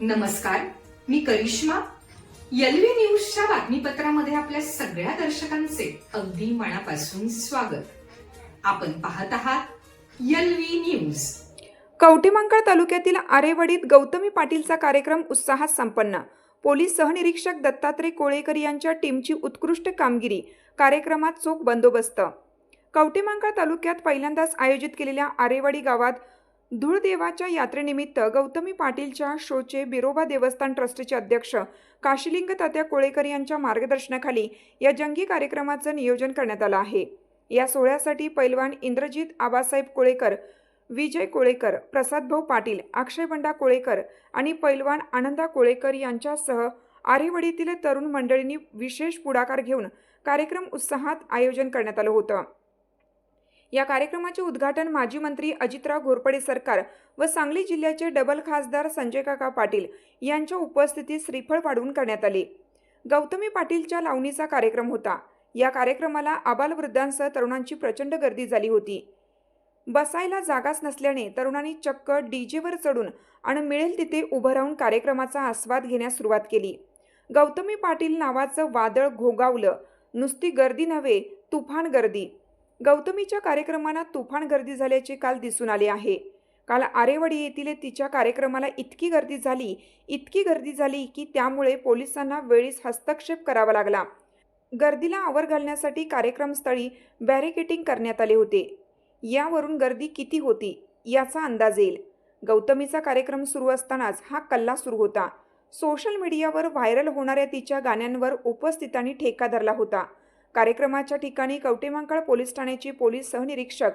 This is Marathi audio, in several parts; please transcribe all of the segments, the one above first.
नमस्कार, मी करिश्मा. एलव्ही न्यूजच्या बातमीपत्रामध्ये आपल्या सगळ्या दर्शकांचे अगदी मनापासून स्वागत. आपण पाहत आहात एलव्ही न्यूज. कवठेमहांकाळ तालुक्यातील आरेवाडीत गौतमी पाटीलचा कार्यक्रम उत्साहात संपन्न. पोलीस सहनिरीक्षक दत्तात्रय कोळेकर यांच्या टीमची उत्कृष्ट कामगिरी. कार्यक्रमात चोख बंदोबस्त. कवठेमहांकाळ तालुक्यात पहिल्यांदाच आयोजित केलेल्या आरेवाडी गावात धूळदेवाच्या यात्रेनिमित्त गौतमी पाटीलच्या शोचे बिरोबा देवस्थान ट्रस्टचे अध्यक्ष काशीलिंग तात्या कोळेकर यांच्या मार्गदर्शनाखाली या जंगी कार्यक्रमाचं नियोजन करण्यात आलं आहे. या सोहळ्यासाठी पैलवान इंद्रजित आबासाहेब कोळेकर, विजय कोळेकर, प्रसादभाऊ पाटील, अक्षयबंडा कोळेकर आणि पैलवान आनंदा कोळेकर यांच्यासह आरेवाडीतील तरुण मंडळींनी विशेष पुढाकार घेऊन कार्यक्रम उत्साहात आयोजन करण्यात आलं होतं. या कार्यक्रमाचे उद्घाटन माजी मंत्री अजितराव घोरपडे सरकार व सांगली जिल्ह्याचे डबल खासदार संजय काका पाटील यांच्या उपस्थितीत श्रीफळ वाढवून करण्यात आले. गौतमी पाटीलच्या लावणीचा कार्यक्रम होता. या कार्यक्रमाला आबालवृद्धांसह तरुणांची प्रचंड गर्दी झाली होती. बसायला जागाच नसल्याने तरुणांनी चक्क डीजेवर चढून आणि मिळेल तिथे उभं राहून कार्यक्रमाचा आस्वाद घेण्यास सुरुवात केली. गौतमी पाटील नावाचं वादळ घोगावलं. नुसती गर्दी नव्हे, तुफान गर्दी. गौतमीच्या कार्यक्रमांना तुफान गर्दी झाल्याचे काल दिसून आले आहे. काल आरेवाडी येथील तिच्या कार्यक्रमाला इतकी गर्दी झाली की त्यामुळे पोलिसांना वेळीच हस्तक्षेप करावा लागला. गर्दीला आवर घालण्यासाठी कार्यक्रमस्थळी बॅरिकेडिंग करण्यात आले होते. यावरून गर्दी किती होती याचा अंदाज येईल. गौतमीचा कार्यक्रम सुरू असतानाच हा कल्ला सुरू होता. सोशल मीडियावर व्हायरल होणाऱ्या तिच्या गाण्यांवर उपस्थितांनी ठेका धरला होता. कार्यक्रमाच्या ठिकाणी कवठेमहांकाळ पोलीस ठाण्याचे पोलीस सहनिरीक्षक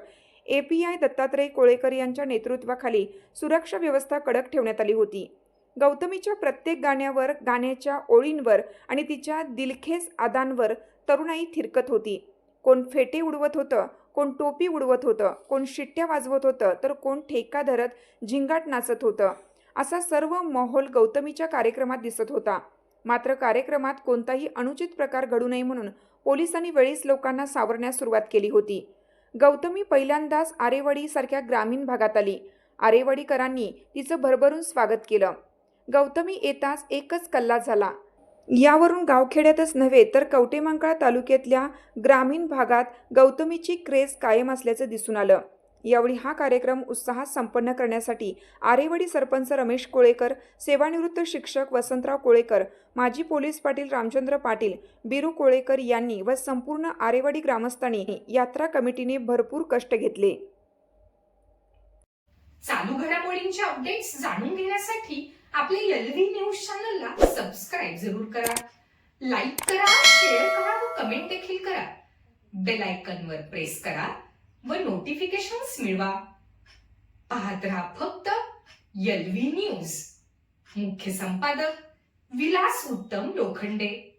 API दत्तात्रय कोळेकर यांच्या नेतृत्वाखाली सुरक्षा व्यवस्था कडक ठेवण्यात आली होती. गौतमीच्या प्रत्येक गाण्यावर, गाण्याच्या ओळींवर आणि तिच्या दिलखेच अदांवर तरुणाई थिरकत होती. कोण फेटे उडवत होतं, कोण टोपी उडवत होतं, कोण शिट्ट्या वाजवत होतं, तर कोण ठेका धरत झिंगाट नाचत होतं. असा सर्व माहोल गौतमीच्या कार्यक्रमात दिसत होता. मात्र कार्यक्रमात कोणताही अनुचित प्रकार घडू नये म्हणून पोलिसांनी वेळीच लोकांना सावरण्यास सुरुवात केली होती. गौतमी पहिल्यांदाच आरेवाडी सारख्या ग्रामीण भागात आली. आरेवाडीकरांनी तिचं भरभरून स्वागत केलं. गौतमी येताच एकच कल्ला झाला. यावरून गावखेड्यातच नव्हे तर कवठेमहांकाळ तालुक्यातल्या ग्रामीण भागात गौतमीची क्रेज कायम असल्याचं दिसून आलं. यावेळी हा कार्यक्रम उत्साहात संपन्न करण्यासाठी आरेवाडी सरपंच रमेश कोळेकर, सेवानिवृत्त शिक्षक वसंतराव कोळेकर, माजी पोलीस पाटील रामचंद्र पाटील, बिरू कोळेकर यांनी व संपूर्ण आरेवाडी ग्रामस्थांनी यात्रा कमिटीने भरपूर कष्ट घेतले. चालू घडामोडींचे अपडेट्स जाणून घेण्यासाठी आपल्या एलव्ही न्यूज चॅनलला सबस्क्राईब जरूर करा, लाईक करा, शेअर करा व कमेंट देखील करा. बेल आयकॉनवर प्रेस करा व नोटिफिकेशन्स मिळवा. पाहत रहा फक्त एलव्ही न्यूज. मुख्य संपादक विलास उत्तम लोखंडे.